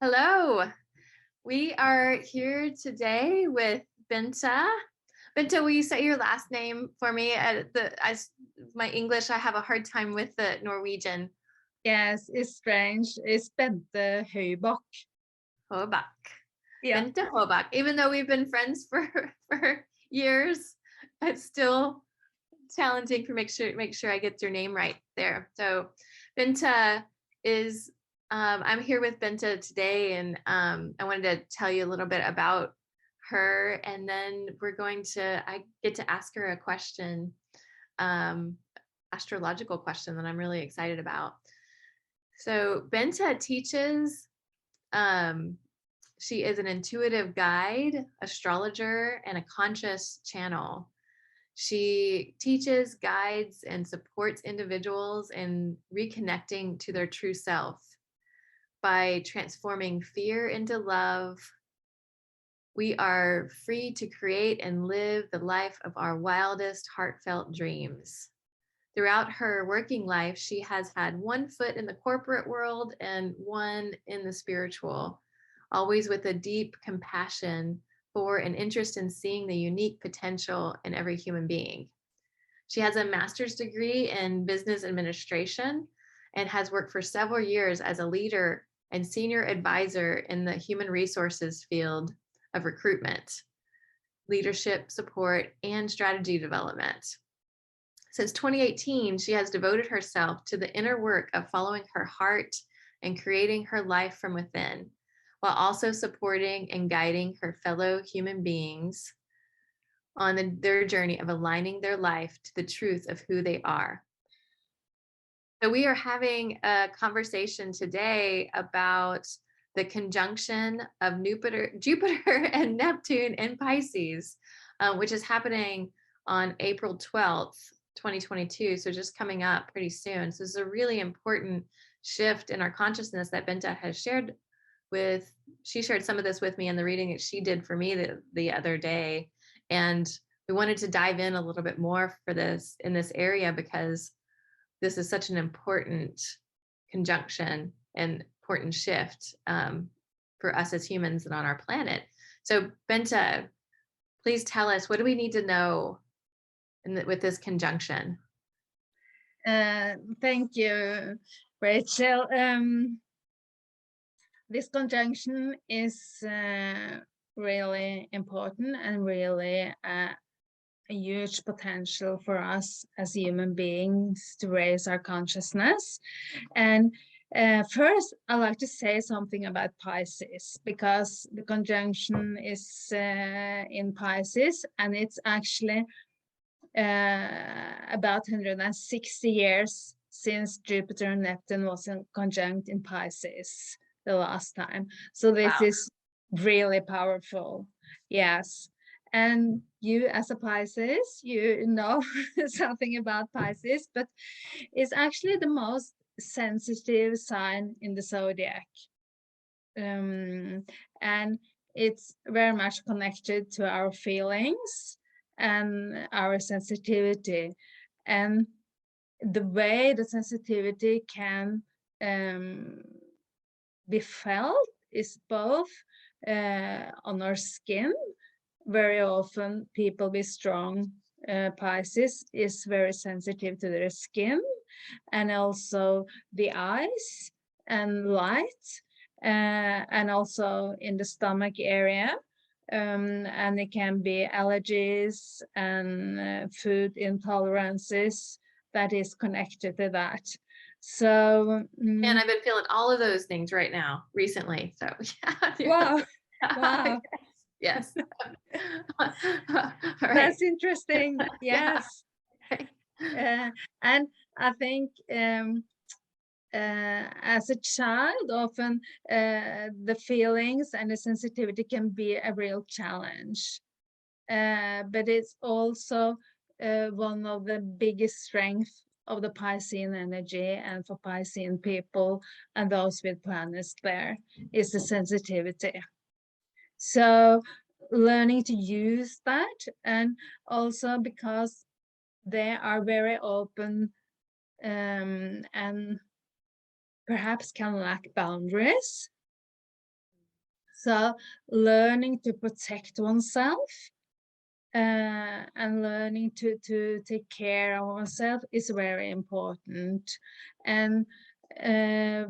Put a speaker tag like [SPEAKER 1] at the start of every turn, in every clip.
[SPEAKER 1] Hello. We are here today with Bente. Bente, will you say your last name for me? My English, I have a hard time with the Norwegian.
[SPEAKER 2] Yes, it's strange. It's Bente Høybakk.
[SPEAKER 1] Hobak.
[SPEAKER 2] Yeah.
[SPEAKER 1] Bente Hobak. Even though we've been friends for years, it's still challenging for make sure I get your name right there. So Bente is I'm here with Bente today, and I wanted to tell you a little bit about her, and then I get to ask her a question, um, astrological question that I'm really excited about. So Bente teaches. Um, she is an intuitive guide, astrologer, and a conscious channel. She teaches, guides, and supports individuals in reconnecting to their true self by transforming fear into love. We are free to create and live the life of our wildest, heartfelt dreams. Throughout her working life, she has had one foot in the corporate world and one in the spiritual, always with a deep compassion for and interest in seeing the unique potential in every human being. She has a master's degree in business administration and has worked for several years as a leader and senior advisor in the human resources field of recruitment, leadership support, and strategy development. Since 2018, she has devoted herself to the inner work of following her heart and creating her life from within, while also supporting and guiding her fellow human beings on their journey of aligning their life to the truth of who they are. So we are having a conversation today about the conjunction of Jupiter and Neptune in Pisces, which is happening on April 12th, 2022. So just coming up pretty soon. So this is a really important shift in our consciousness that Bente has shared she shared some of this with me in the reading that she did for me the other day. And we wanted to dive in a little bit more in this area, because this is such an important conjunction and important shift for us as humans and on our planet. So Bente, please tell us, what do we need to know with this conjunction?
[SPEAKER 2] Thank you, Rachel. This conjunction is really important and really a huge potential for us as human beings to raise our consciousness. And first, I'd like to say something about Pisces, because the conjunction is in Pisces, and it's actually about 160 years since Jupiter and Neptune was conjunct in Pisces the last time. So this is really powerful. Yes. And you as a Pisces, you know something about Pisces, but it's actually the most sensitive sign in the zodiac. And it's very much connected to our feelings and our sensitivity. And the way the sensitivity can be felt is both on our skin. Very often people with strong Pisces is very sensitive to their skin, and also the eyes and light, and also in the stomach area. And it can be allergies and food intolerances that is connected to that. So,
[SPEAKER 1] And I've been feeling all of those things right now recently. So
[SPEAKER 2] wow, wow.
[SPEAKER 1] Yes.
[SPEAKER 2] That's interesting. Yes. And I think as a child, often the feelings and the sensitivity can be a real challenge. But it's also one of the biggest strengths of the Piscean energy, and for Piscean people and those with planets there, is the sensitivity. So learning to use that, and also because they are very open and perhaps can lack boundaries, So learning to protect oneself and learning to take care of oneself is very important. And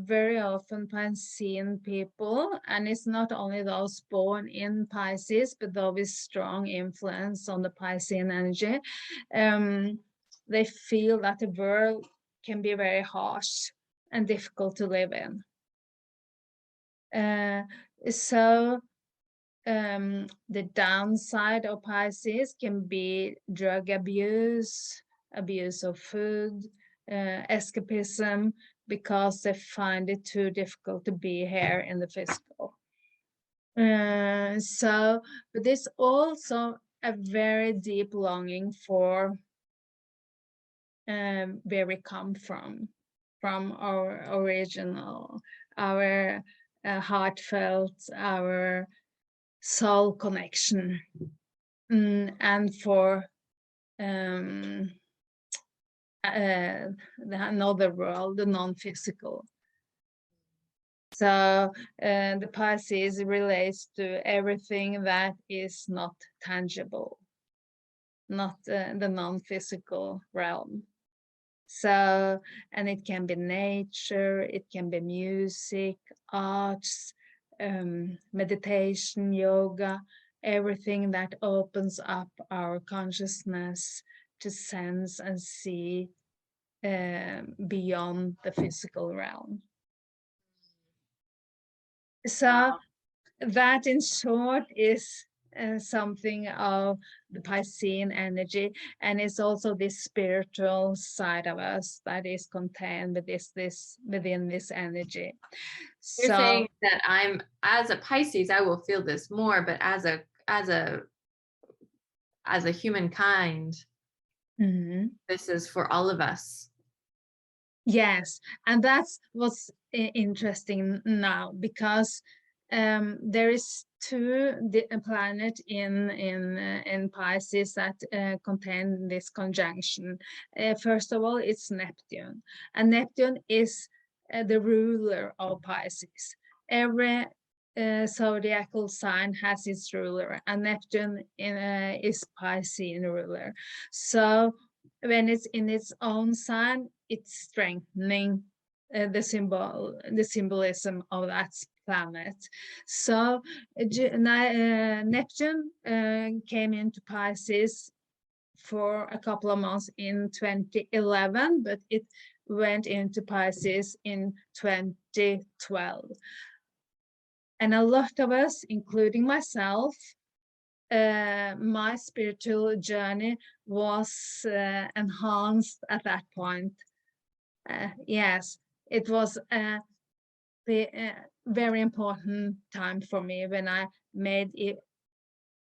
[SPEAKER 2] very often Piscean people, and it's not only those born in Pisces, but those with strong influence on the Piscean energy, they feel that the world can be very harsh and difficult to live in. So the downside of Pisces can be drug abuse, abuse of food, escapism, because they find it too difficult to be here in the physical. But there's also a very deep longing for where we come from our original, our heartfelt, our soul connection, and for another world, the non-physical. So the Pisces relates to everything that is not tangible, not the non-physical realm. So, and it can be nature, it can be music, arts, meditation, yoga, everything that opens up our consciousness to sense and see beyond the physical realm. So that in short is something of the Piscean energy, and it's also this spiritual side of us that is contained with within this energy.
[SPEAKER 1] You're saying that I'm, as a Pisces, I will feel this more, but as a humankind, this is for all of us.
[SPEAKER 2] Yes, and that's what's interesting now, because there is two planet in Pisces that contain this conjunction. First of all, it's Neptune, and Neptune is the ruler of Pisces. Every zodiacal sign has its ruler, and Neptune is Piscean ruler. So when it's in its own sign, it's strengthening the symbolism of that planet. So Neptune came into Pisces for a couple of months in 2011, but it went into Pisces in 2012. And a lot of us, including myself, my spiritual journey was enhanced at that point. Yes, it was the very important time for me when I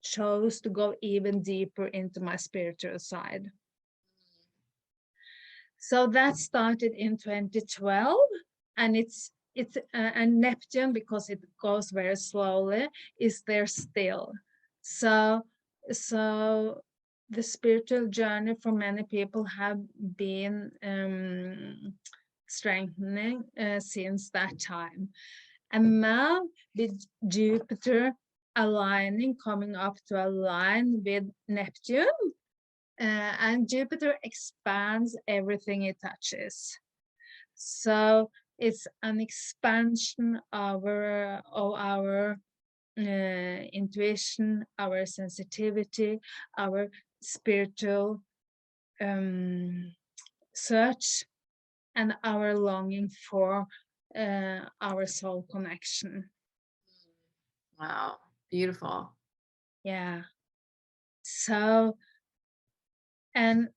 [SPEAKER 2] chose to go even deeper into my spiritual side. So that started in 2012, and and Neptune, because it goes very slowly, is there still. So the spiritual journey for many people have been strengthening since that time. And now with Jupiter coming up to align with Neptune, and Jupiter expands everything it touches. So it's an expansion of our intuition, our sensitivity, our spiritual search, and our longing for our soul connection.
[SPEAKER 1] Wow, beautiful.
[SPEAKER 2] Yeah. So, and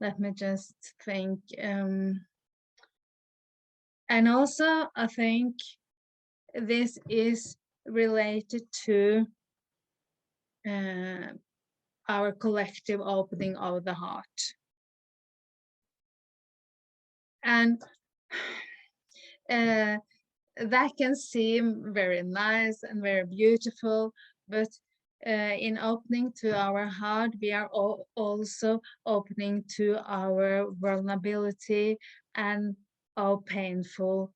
[SPEAKER 2] let me just think. And also, I think this is related to our collective opening of the heart. And that can seem very nice and very beautiful, but in opening to our heart, we are also opening to our vulnerability and of painful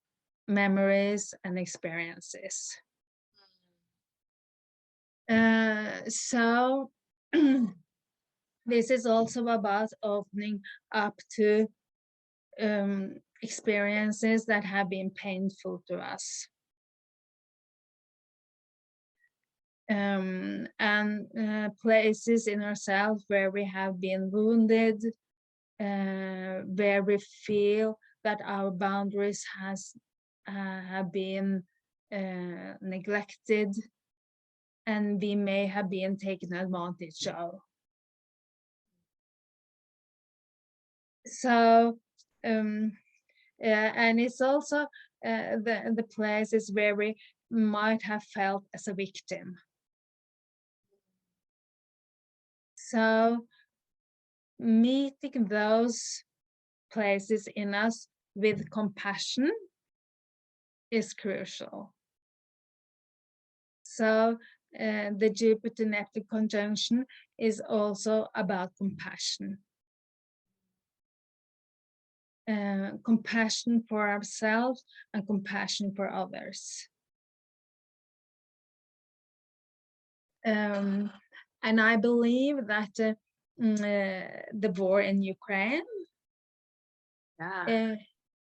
[SPEAKER 2] memories and experiences. So this is also about opening up to experiences that have been painful to us. And places in ourselves where we have been wounded, where we feel that our boundaries have been neglected, and we may have been taken advantage of. So, and it's also the places where we might have felt as a victim. So meeting those places in us with compassion is crucial. So the Jupiter-Neptune conjunction is also about compassion. Compassion for ourselves and compassion for others. And I believe that the war in Ukraine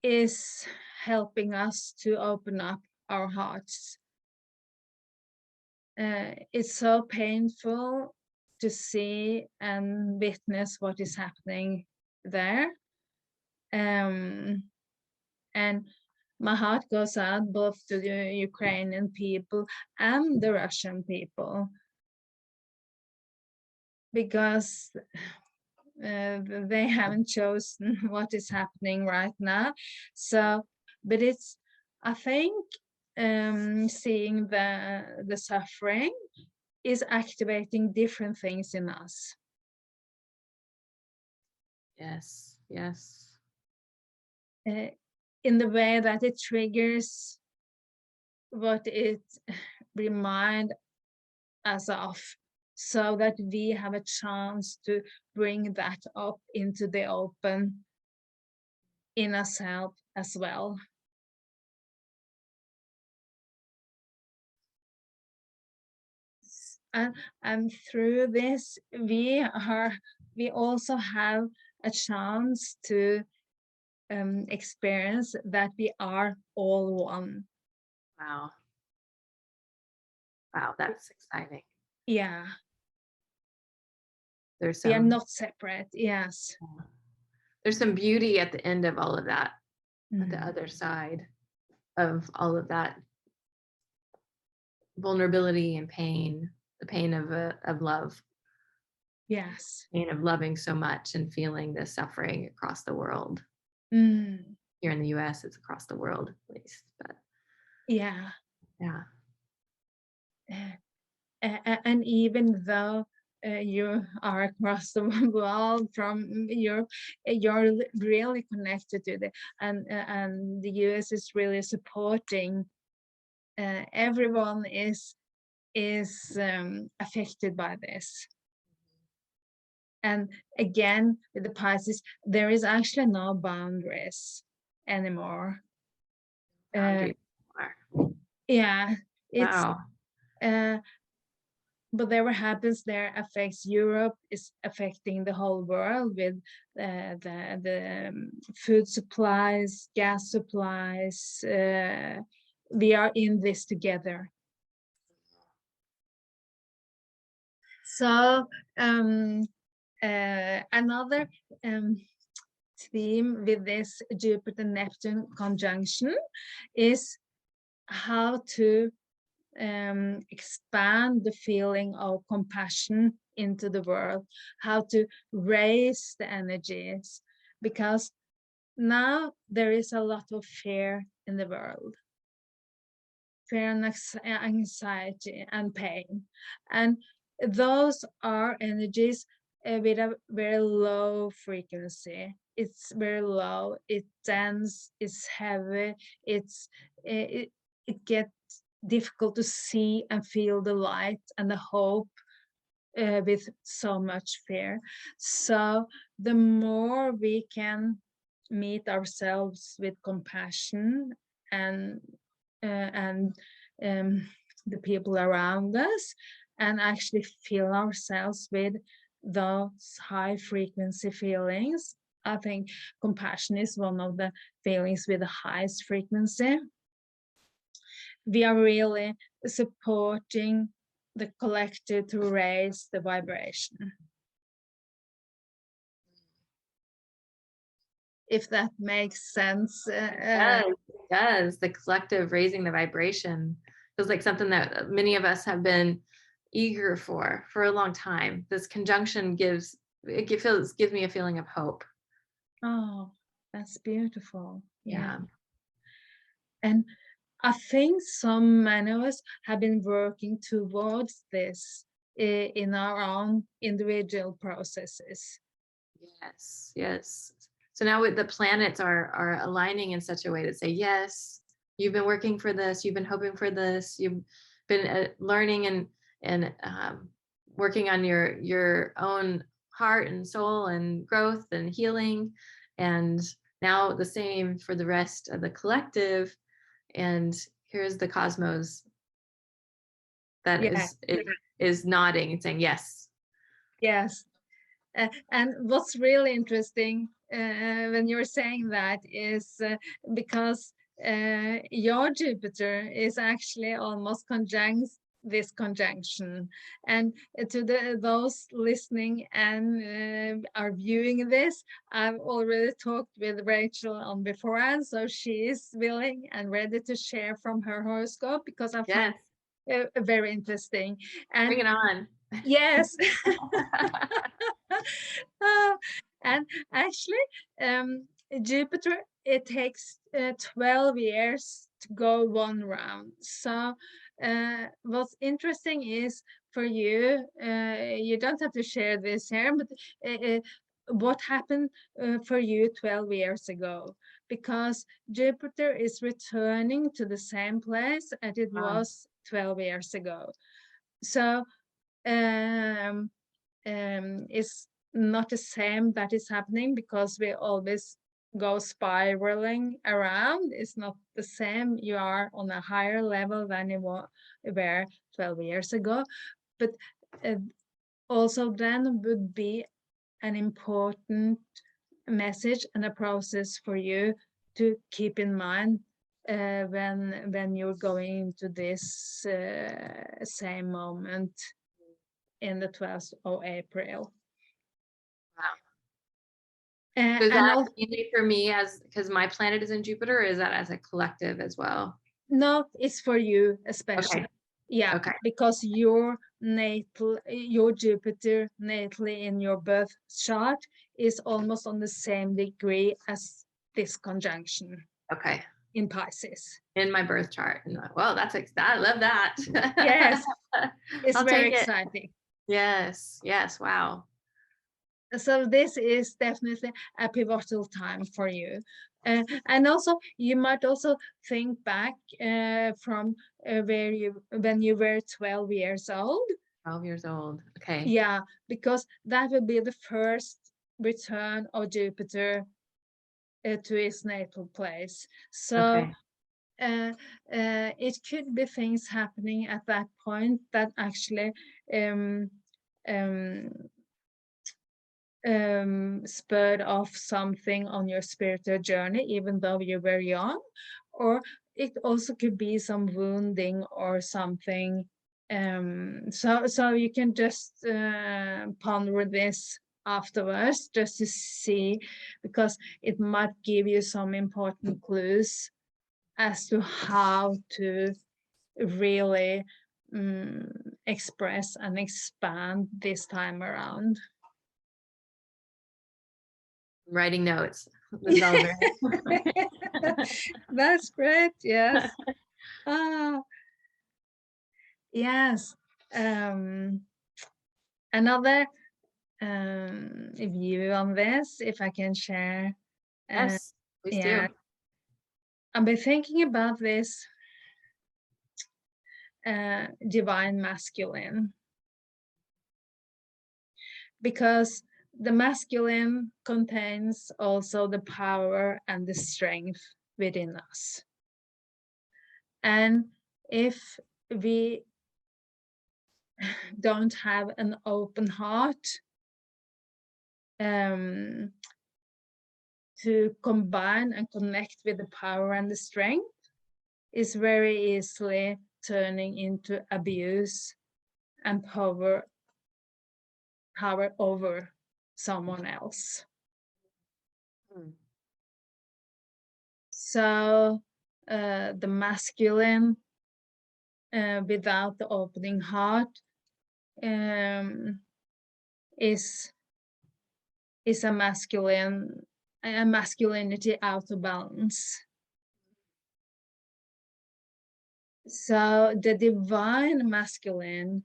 [SPEAKER 2] is helping us to open up our hearts. It's so painful to see and witness what is happening there. And my heart goes out both to the Ukrainian people and the Russian people, because they haven't chosen what is happening right now. So, but it's, I think, seeing the suffering is activating different things in us.
[SPEAKER 1] Yes, yes.
[SPEAKER 2] In the way that it triggers what it reminds us of, so that we have a chance to bring that up into the open in ourselves as well. And through this, we also have a chance to experience that we are all one.
[SPEAKER 1] Wow. Wow, that's exciting.
[SPEAKER 2] Yeah.
[SPEAKER 1] There's
[SPEAKER 2] we are not separate. Yes.
[SPEAKER 1] There's some beauty at the end of all of that, at the other side of all of that vulnerability and pain, the pain of love.
[SPEAKER 2] Yes.
[SPEAKER 1] Pain of loving so much and feeling the suffering across the world. Here in the US, it's across the world at least, but
[SPEAKER 2] yeah.
[SPEAKER 1] And
[SPEAKER 2] even though you are across the world from Europe, you're really connected to it, and the US is really supporting. Everyone is affected by this. And again, with the Pisces, there is actually no boundaries anymore. Yeah, it's
[SPEAKER 1] wow.
[SPEAKER 2] But whatever happens there affects Europe, is affecting the whole world with the food supplies, gas supplies. We are in this together. So another theme with this Jupiter-Neptune conjunction is how to expand the feeling of compassion into the world, how to raise the energies, because now there is a lot of fear in the world. Fear and anxiety and pain. And those are energies with a very low frequency. It's very low, it's dense, it's heavy, it gets difficult to see and feel the light and the hope with so much fear. So the more we can meet ourselves with compassion and the people around us, and actually fill ourselves with those high frequency feelings. I think compassion is one of the feelings with the highest frequency. We are really supporting the collective to raise the vibration. If that makes sense.
[SPEAKER 1] It does. The collective raising the vibration feels like something that many of us have been eager for a long time. This conjunction gives me a feeling of hope.
[SPEAKER 2] Oh, that's beautiful.
[SPEAKER 1] Yeah.
[SPEAKER 2] And I think many of us have been working towards this in our own individual processes.
[SPEAKER 1] Yes. So now the planets are aligning in such a way to say, yes, you've been working for this, you've been hoping for this, you've been learning and working on your own heart and soul and growth and healing, and now the same for the rest of the collective. And here's the cosmos that is nodding and saying yes.
[SPEAKER 2] And what's really interesting when you're saying that is because your Jupiter is actually almost conjunct this conjunction. And to those listening and are viewing this, I've already talked with Rachael on beforehand, so she is willing and ready to share from her horoscope, because I find it very interesting. And
[SPEAKER 1] bring it on.
[SPEAKER 2] Yes. And actually, Jupiter, it takes 12 years to go one round. So what's interesting is for you, you don't have to share this here, but what happened for you 12 years ago, because Jupiter is returning to the same place as it was 12 years ago. So is not the same that is happening, because we always go spiraling around. It's not the same. You are on a higher level than you were 12 years ago. But also then would be an important message and a process for you to keep in mind when you're going into this same moment in the 12th of April.
[SPEAKER 1] Wow. Is that mainly for me because my planet is in Jupiter, or is that as a collective as well?
[SPEAKER 2] No, it's for you especially.
[SPEAKER 1] Okay.
[SPEAKER 2] Yeah, okay. Because your Jupiter natally in your birth chart is almost on the same degree as this conjunction.
[SPEAKER 1] Okay.
[SPEAKER 2] In Pisces.
[SPEAKER 1] In my birth chart. Well, I love that.
[SPEAKER 2] Yes. It's very exciting.
[SPEAKER 1] Yes. Wow.
[SPEAKER 2] So this is definitely a pivotal time for you. And also, you might also think back from when you were 12 years old.
[SPEAKER 1] 12 years old. Okay.
[SPEAKER 2] Yeah, because that would be the first return of Jupiter to its natal place. So it could be things happening at that point that actually spurred off something on your spiritual journey, even though you were young. Or it also could be some wounding or something. So you can just ponder this afterwards, just to see, because it might give you some important clues as to how to really express and expand this time around.
[SPEAKER 1] Writing notes.
[SPEAKER 2] That's great. Yes. Yes. Another view on this, if I can share.
[SPEAKER 1] Yes, please do.
[SPEAKER 2] I've been thinking about this divine masculine, because the masculine contains also the power and the strength within us. And if we don't have an open heart to combine and connect with the power and the strength, is very easily turning into abuse and power over someone else. So the masculine without the opening heart is a masculinity out of balance. So the divine masculine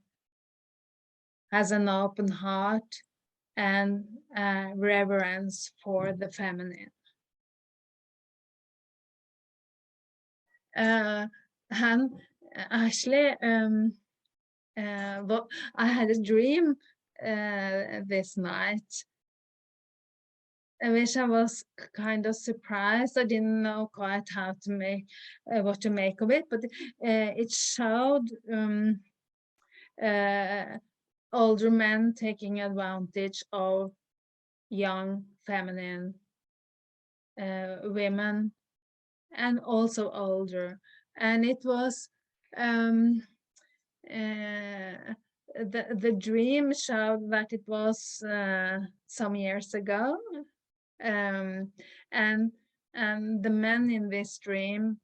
[SPEAKER 2] has an open heart and reverence for the feminine. And actually, I had a dream this night, which I was kind of surprised. I didn't know quite how to make what to make of it, but it showed older men taking advantage of young feminine women, and also older. And it was the dream showed that it was some years ago, and the men in this dream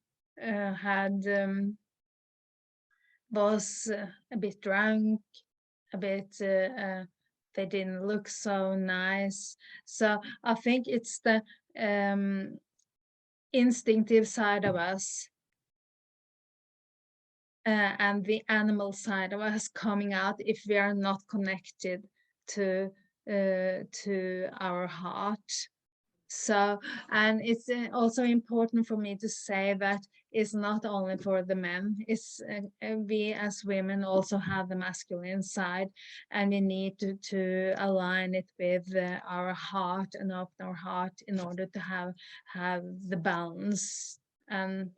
[SPEAKER 2] was a bit drunk, a bit they didn't look so nice. So I think it's the instinctive side of us and the animal side of us coming out if we are not connected to our heart. So, and it's also important for me to say that it's not only for the men, it's we as women also have the masculine side, and we need to align it with our heart and open our heart in order to have the balance and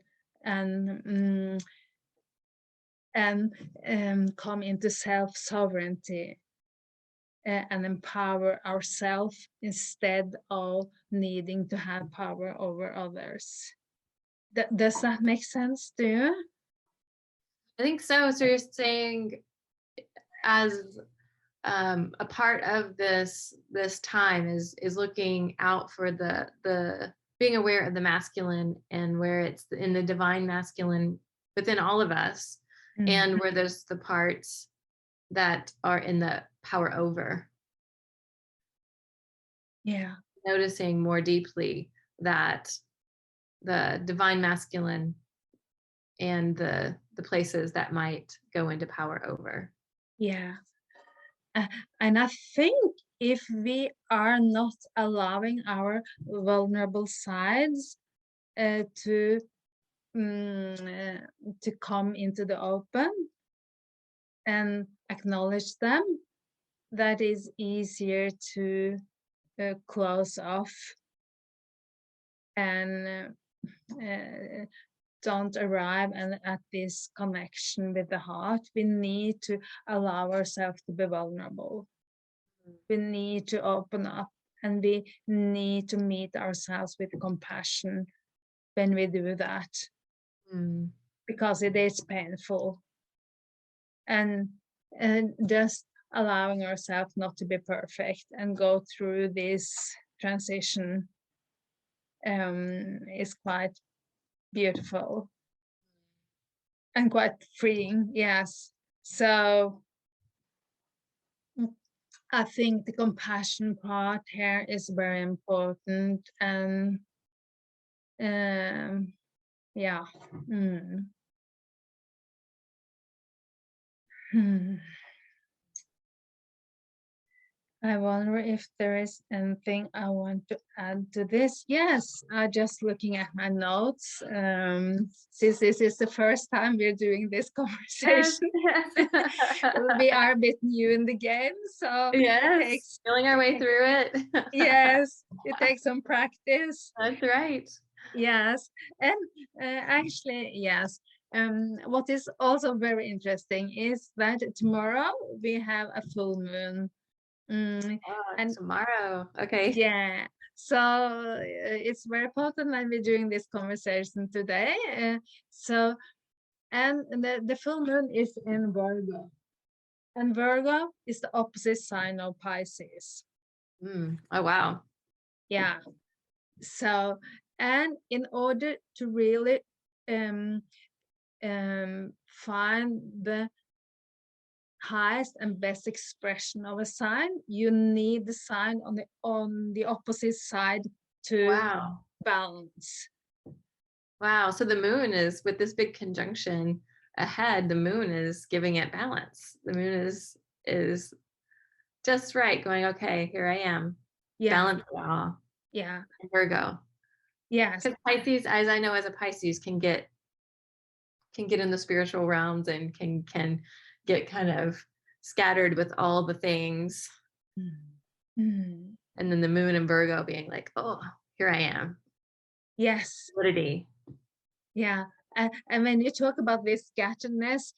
[SPEAKER 2] come into self-sovereignty and empower ourselves instead of needing to have power over others. Does that make sense to you?
[SPEAKER 1] I think so. So you're saying, as a part of this time is looking out for the being aware of the masculine, and where it's in the divine masculine within all of us, and where there's the parts that are in the power over.
[SPEAKER 2] Yeah.
[SPEAKER 1] Noticing more deeply that the divine masculine and the places that might go into power over.
[SPEAKER 2] Yeah. And I think if we are not allowing our vulnerable sides to come into the open and acknowledge them, that is easier to close off and don't arrive at this connection with the heart. We need to allow ourselves to be vulnerable. We need to open up, and we need to meet ourselves with compassion when we do that, because it is painful. And just allowing ourselves not to be perfect and go through this transition is quite beautiful and quite freeing. Yes. So I think the compassion part here is very important. And yeah. I wonder if there is anything I want to add to this. Yes, just looking at my notes. Since this is the first time we're doing this
[SPEAKER 1] Yes,
[SPEAKER 2] conversation,
[SPEAKER 1] yes.
[SPEAKER 2] we are a bit new in the game, so
[SPEAKER 1] Yes, feeling our way through it.
[SPEAKER 2] yes, it takes some practice.
[SPEAKER 1] That's right.
[SPEAKER 2] Yes, and actually, yes. What is also very interesting is that tomorrow we have a full moon. And
[SPEAKER 1] Tomorrow. Okay.
[SPEAKER 2] yeah, so it's very important that we're doing this conversation today. And the full moon is in Virgo, and Virgo is the opposite sign of Pisces.
[SPEAKER 1] Oh, wow.
[SPEAKER 2] Yeah. So, and in order to really find the highest and best expression of a sign, you need the sign on the opposite side to
[SPEAKER 1] Wow.
[SPEAKER 2] balance.
[SPEAKER 1] Wow. So the moon is with this big conjunction ahead, the moon is giving it balance. The moon is just right, going, okay, here I am.
[SPEAKER 2] Yeah.
[SPEAKER 1] Balance it all.
[SPEAKER 2] Yeah.
[SPEAKER 1] Virgo.
[SPEAKER 2] Yes.
[SPEAKER 1] Because Pisces, as I know as a Pisces, can get in the spiritual realms and can get kind of scattered with all the things.
[SPEAKER 2] Mm.
[SPEAKER 1] And then the moon and Virgo being like, oh, here I am.
[SPEAKER 2] Yes.
[SPEAKER 1] Validity.
[SPEAKER 2] Yeah. And when you talk about this scatteredness,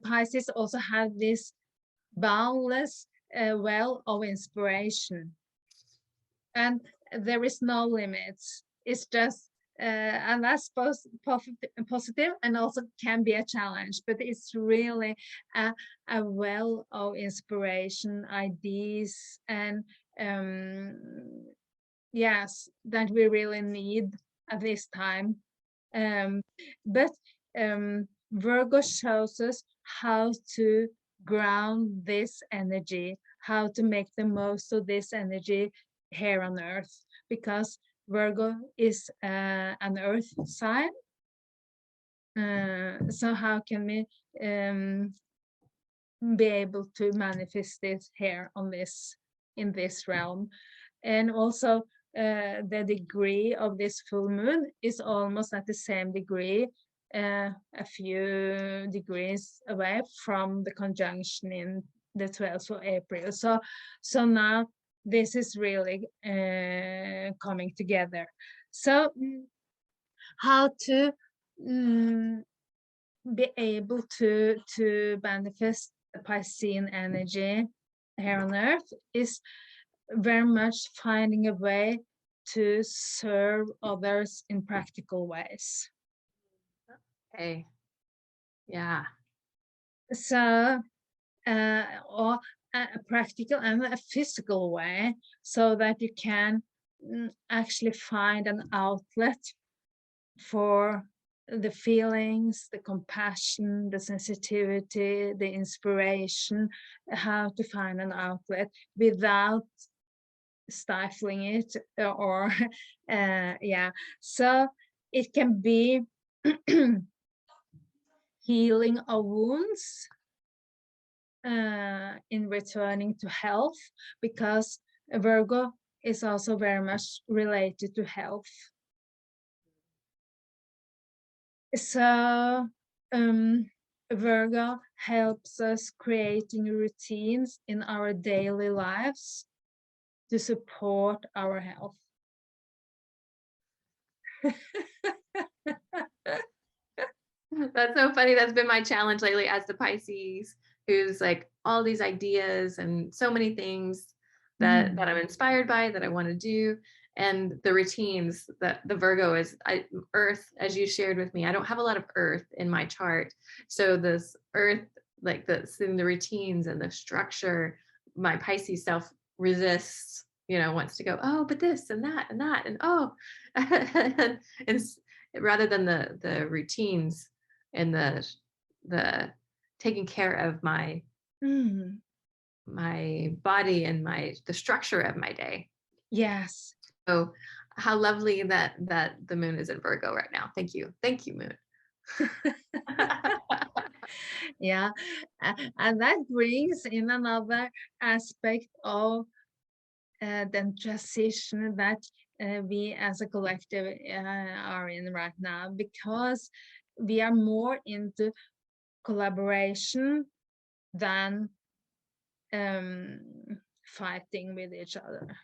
[SPEAKER 2] Pisces also have this boundless well of inspiration. And there is no limits. It's just, and that's both positive and also can be a challenge, but it's really a well of inspiration, ideas, and yes, that we really need at this time. But Virgo shows us how to ground this energy, how to make the most of this energy here on Earth, because Virgo is an Earth sign. So how can we be able to manifest this here on this, in this realm? And also the degree of this full moon is almost at the same degree, a few degrees away from the conjunction in the 12th of April. So now this is really coming together. So how to be able to manifest the Piscean energy here on Earth is very much finding a way to serve others in practical ways.
[SPEAKER 1] Okay. Yeah.
[SPEAKER 2] So, or a practical and a physical way, so that you can actually find an outlet for the feelings, the compassion, the sensitivity, the inspiration, how to find an outlet without stifling it, or yeah, so it can be healing of wounds, in returning to health, because Virgo is also very much related to health. So Virgo helps us creating routines in our daily lives to support our health.
[SPEAKER 1] That's so funny. That's been my challenge lately as the Pisces, who's like all these ideas and so many things that I'm inspired by, that I want to do. And the routines that the Virgo is Earth, as you shared with me. I don't have a lot of Earth in my chart. So this Earth, like the routines and the structure, my Pisces self resists, wants to go, oh, but this and that and that, and oh, and rather than the routines and the taking care of my my body and the structure of my day.
[SPEAKER 2] Yes.
[SPEAKER 1] So how lovely that the moon is in Virgo right now. Thank you, moon.
[SPEAKER 2] Yeah, and that brings in another aspect of the transition that we as a collective are in right now, because we are more into collaboration than fighting with each other.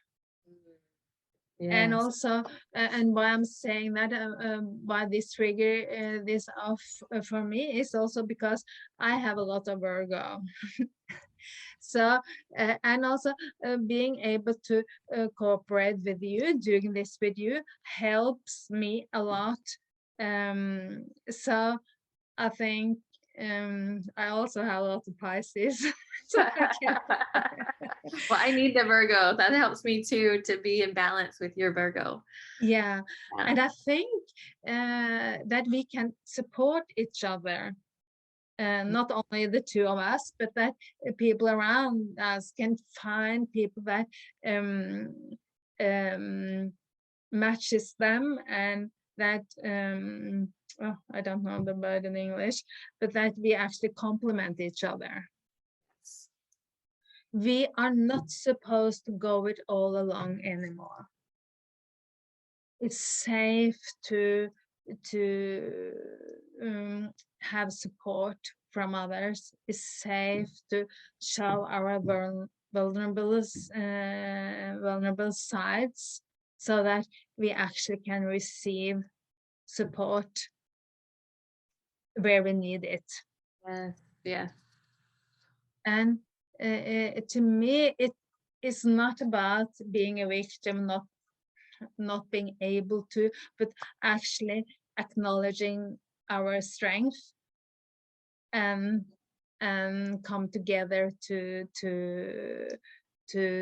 [SPEAKER 2] And
[SPEAKER 1] Yes.
[SPEAKER 2] also, and why I'm saying that, why this trigger this off for me is also because I have a lot of Virgo. So, and also being able to cooperate with you, doing this with you, helps me a lot. So I think I also have a lot of Pisces. So
[SPEAKER 1] Well, I need the Virgo. That helps me too, to be in balance with your Virgo.
[SPEAKER 2] yeah,
[SPEAKER 1] Yeah.
[SPEAKER 2] and I think that we can support each other. Not only the two of us, but that people around us can find people that matches them, and that I don't know the word in English, but that we actually complement each other. We are not supposed to go it all alone anymore. It's safe to have support from others. It's safe to show our vulnerable sides, so that we actually can receive support where we need it.
[SPEAKER 1] Yes. Yes.
[SPEAKER 2] And to me, it is not about being a victim, not being able to, but actually acknowledging our strength and come together to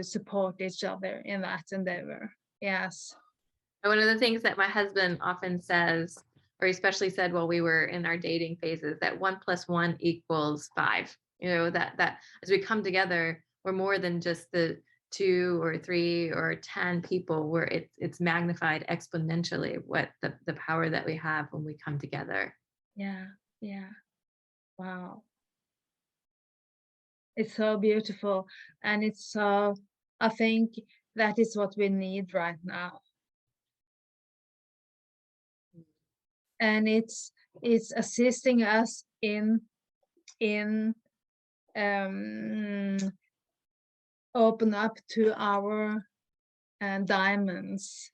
[SPEAKER 2] support each other in that endeavor. Yes.
[SPEAKER 1] One of the things that my husband often says, or especially said while we were in our dating phases, that 1 + 1 = 5. You know, that as we come together, we're more than just the 2 or 3 or 10 people, where it's magnified exponentially, what the power that we have when we come together.
[SPEAKER 2] Yeah. Wow. It's so beautiful, and it's so, I think that is what we need right now. And it's assisting us in open up to our diamonds.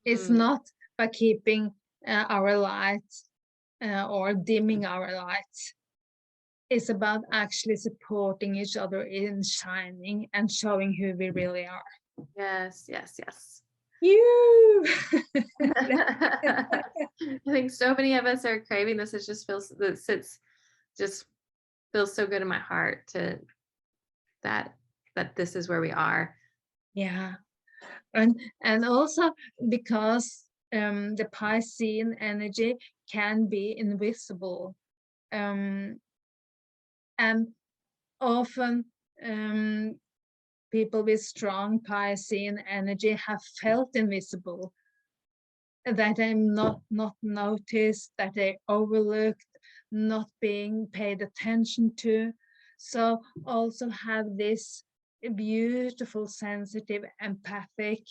[SPEAKER 2] It's not by keeping our lights or dimming our lights. It's about actually supporting each other in shining and showing who we really are.
[SPEAKER 1] Yes.
[SPEAKER 2] You.
[SPEAKER 1] I think so many of us are craving this. It just feels so good in my heart to that this is where we are.
[SPEAKER 2] Yeah. And also because the Piscean energy can be invisible, and often people with strong Piscean energy have felt invisible, that they're not noticed, that they overlooked, not being paid attention to. So also have this beautiful, sensitive, empathic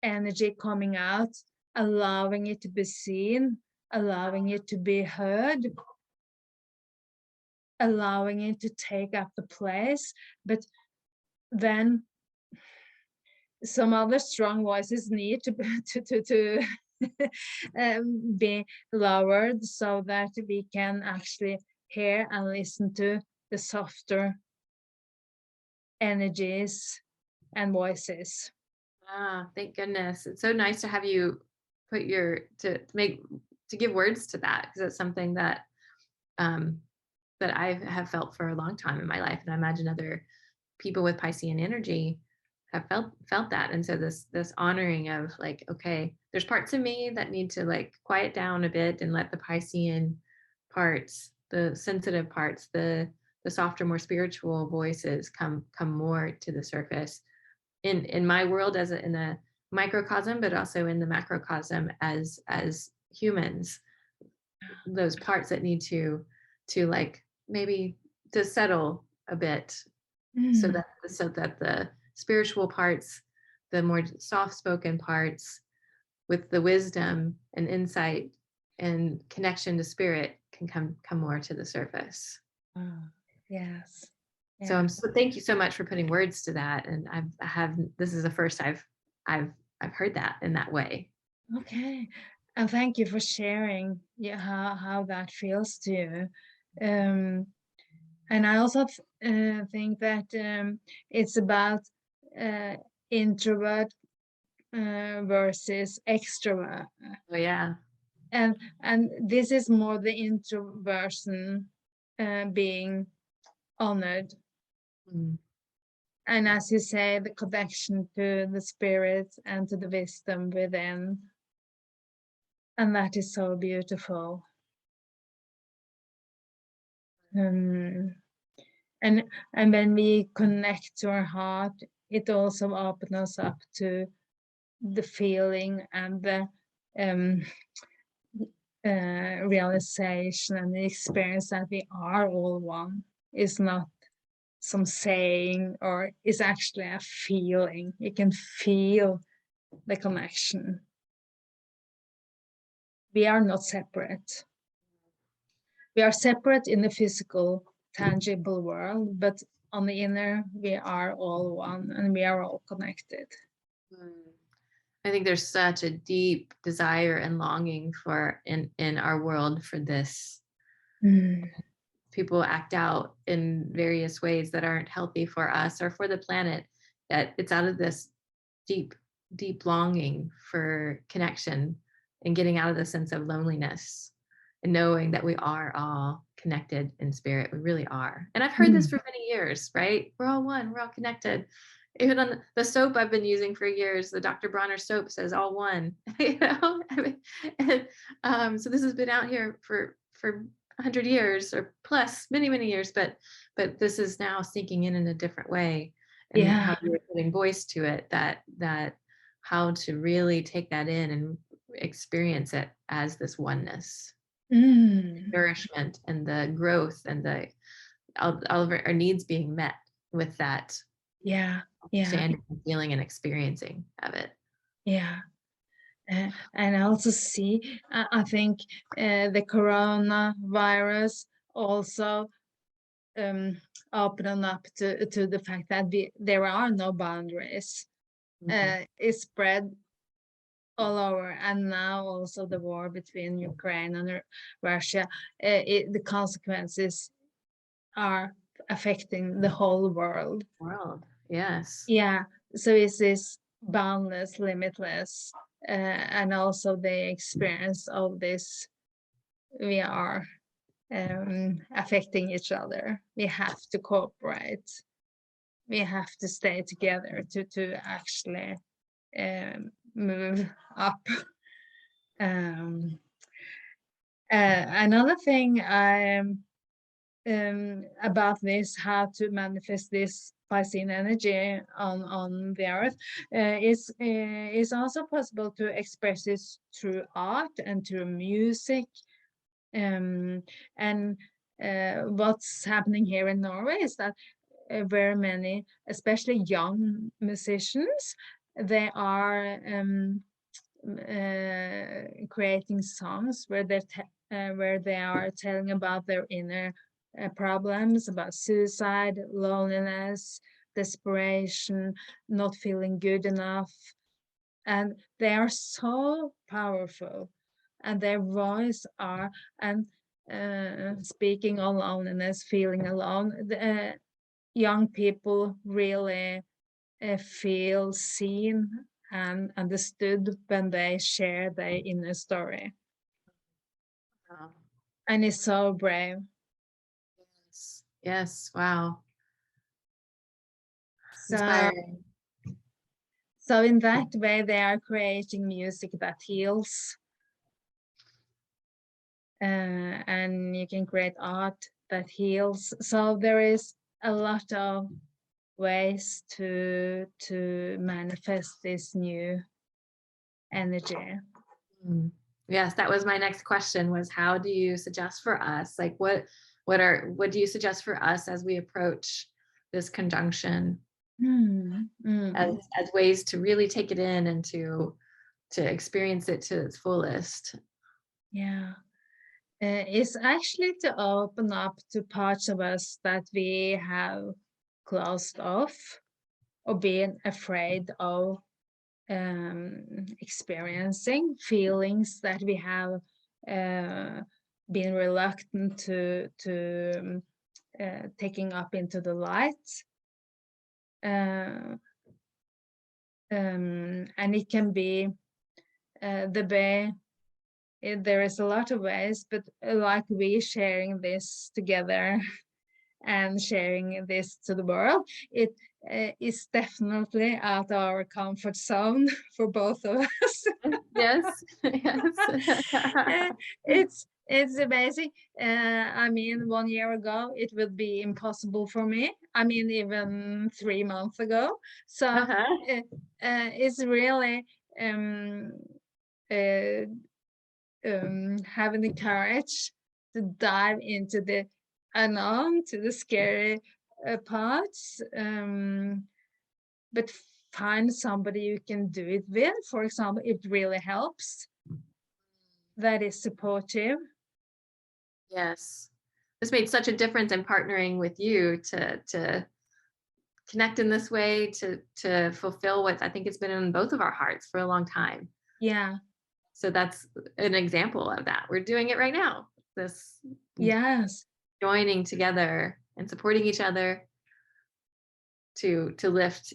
[SPEAKER 2] energy coming out, allowing it to be seen, allowing it to be heard, allowing it to take up the place. But then some other strong voices need to be lowered, so that we can actually hear and listen to the softer energies and voices.
[SPEAKER 1] Ah, thank goodness. It's so nice to have you put to give words to that, because it's something that that I have felt for a long time in my life, and I imagine other people with Piscean energy have felt that. And so this honoring of like, okay, there's parts of me that need to like quiet down a bit and let the Piscean parts, the sensitive parts, the softer, more spiritual voices come more to the surface in my world in a microcosm, but also in the macrocosm as humans. Those parts that need to like maybe to settle a bit, so that the spiritual parts, the more soft-spoken parts, with the wisdom and insight and connection to spirit, can come more to the surface.
[SPEAKER 2] Yes.
[SPEAKER 1] So thank you so much for putting words to that. And this is the first I've heard that in that way.
[SPEAKER 2] Okay. And thank you for sharing how that feels to you. And I also think that it's about introvert versus extrovert.
[SPEAKER 1] Oh yeah.
[SPEAKER 2] And this is more the introversion being honored.
[SPEAKER 1] Mm.
[SPEAKER 2] And as you say, the connection to the spirit and to the wisdom within. And that is so beautiful. And when we connect to our heart, it also opens us up to the feeling and the realization and the experience that we are all one. Is not some saying, or is actually a feeling. You can feel the connection. We are not separate. We are separate in the physical, tangible world, but on the inner, we are all one and we are all connected.
[SPEAKER 1] I think there's such a deep desire and longing for in our world for this. People act out in various ways that aren't healthy for us or for the planet, that it's out of this deep longing for connection and getting out of the sense of loneliness and knowing that we are all connected in spirit. We really are. And I've heard this for many years, right? We're all one, we're all connected. Even on the soap I've been using for years, the Dr. Bronner soap says all one, you know? So this has been out here for 100 years or plus, many years, but this is now sinking in a different way. And how you're putting voice to it, that how to really take that in and experience it as this oneness, nourishment and the growth and the all of our needs being met with that understanding, feeling and experiencing of it.
[SPEAKER 2] And I also see, I think the coronavirus also opened up to the fact that there are no boundaries. It's spread all over, and now also the war between Ukraine and Russia, the consequences are affecting the whole world.
[SPEAKER 1] Yes.
[SPEAKER 2] So it's this boundless, limitless, and also the experience of this. We are affecting each other. We have to cooperate. We have to stay together to actually move up. Another thing about this, how to manifest this Piscean energy on the earth, is also possible to express this through art and through music. And what's happening here in Norway is that very many, especially young musicians, they are creating songs where they are telling about their inner problems, about suicide, loneliness, desperation, not feeling good enough. And they are so powerful, and their voice are, and speaking on loneliness, feeling alone, young people really feel seen and understood when they share their inner story. And it's so brave.
[SPEAKER 1] Yes. Wow.
[SPEAKER 2] Inspiring. So in that way, they are creating music that heals. And you can create art that heals. So there is a lot of ways to manifest this new energy.
[SPEAKER 1] Yes, that was my next question, was how do you suggest for us, like what what do you suggest for us as we approach this conjunction as ways to really take it in and to experience it to its fullest?
[SPEAKER 2] Yeah. It's actually to open up to parts of us that we have closed off or been afraid of experiencing, feelings that we have been reluctant to taking up into the light. And it can be the way. There is a lot of ways, but like we sharing this together and sharing this to the world, it is definitely out of our comfort zone for both of us.
[SPEAKER 1] Yes, yes.
[SPEAKER 2] It's amazing. I mean, 1 year ago, it would be impossible for me. I mean, even 3 months ago. So it's really having the courage to dive into the unknown, to the scary parts, but find somebody you can do it with. For example, it really helps. That is supportive.
[SPEAKER 1] Yes. This made such a difference in partnering with you to connect in this way, to fulfill what I think has been in both of our hearts for a long time.
[SPEAKER 2] Yeah.
[SPEAKER 1] So that's an example of that. We're doing it right now. This
[SPEAKER 2] yes,
[SPEAKER 1] joining together and supporting each other to lift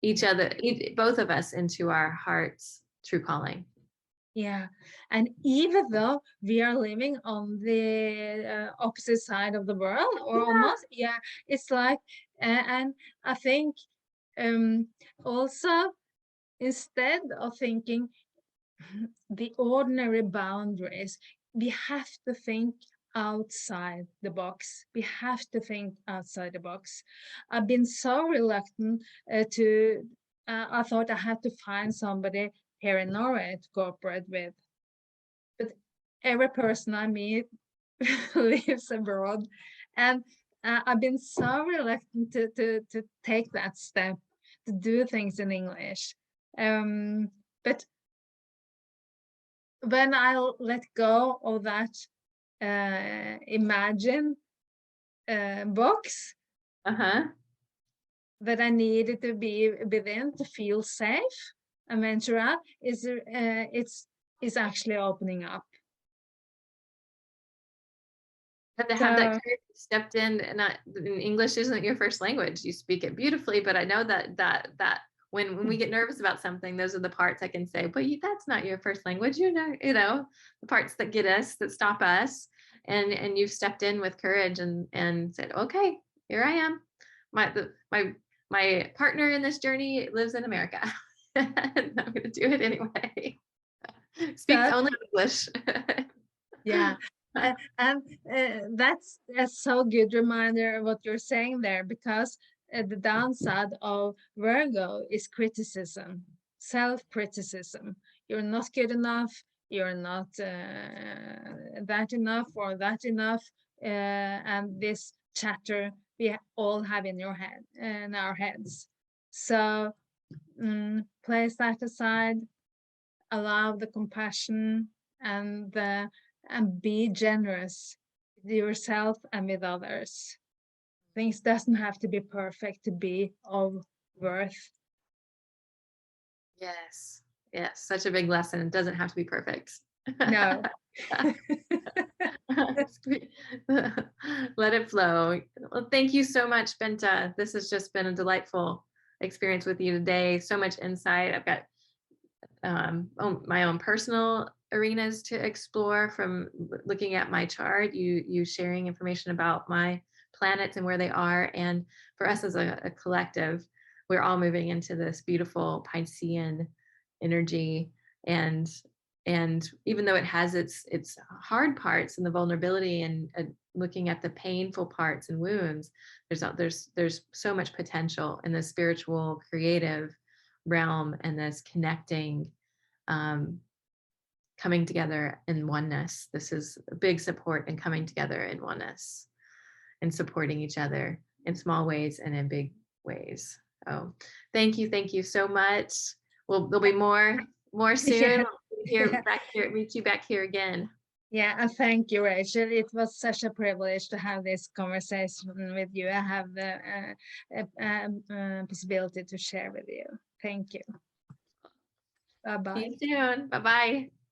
[SPEAKER 1] each other, both of us, into our heart's true calling.
[SPEAKER 2] Yeah, and even though we are living on the opposite side of the world, or almost, yeah, it's like, and I think also, instead of thinking the ordinary boundaries, we have to think outside the box. We have to think outside the box. I've been so reluctant I thought I had to find somebody here in Norway to cooperate with. But every person I meet lives abroad. And I've been so reluctant to take that step, to do things in English. But when I let go of that imagine box that I needed to be within to feel safe and venture out, it's actually opening up.
[SPEAKER 1] You have to have that courage. Stepped in, and English isn't your first language. You speak it beautifully, but I know that when we get nervous about something, those are the parts I can say, but that's not your first language. You know, the parts that get us, that stop us, and you've stepped in with courage and said, okay, here I am. My partner in this journey lives in America. And I'm going to do it anyway. Speaks only English.
[SPEAKER 2] Yeah. And that's a so good reminder of what you're saying there, because the downside of Virgo is criticism, self-criticism. You're not good enough, you're not that enough or that enough, and this chatter we all have in your head, in our heads. So place that aside, allow the compassion and be generous with yourself and with others. Things doesn't have to be perfect to be of worth.
[SPEAKER 1] Yes, such a big lesson. It doesn't have to be perfect.
[SPEAKER 2] No.
[SPEAKER 1] Let it flow. Well, thank you so much, Bente. This has just been a delightful experience with you today. So much insight. I've got my own personal arenas to explore from looking at my chart, you sharing information about my planets and where they are. And for us as a collective, we're all moving into this beautiful Piscean energy. And even though it has its hard parts and the vulnerability and looking at the painful parts and wounds, there's so much potential in the spiritual, creative realm and this connecting coming together in oneness. This is a big support in coming together in oneness and supporting each other in small ways and in big ways. Oh, thank you so much. Well, there'll be more soon. Meet you back here again.
[SPEAKER 2] Yeah, and thank you, Rachel. It was such a privilege to have this conversation with you. I have the possibility to share with you. Thank you. Bye-bye.
[SPEAKER 1] See you soon. Bye-bye.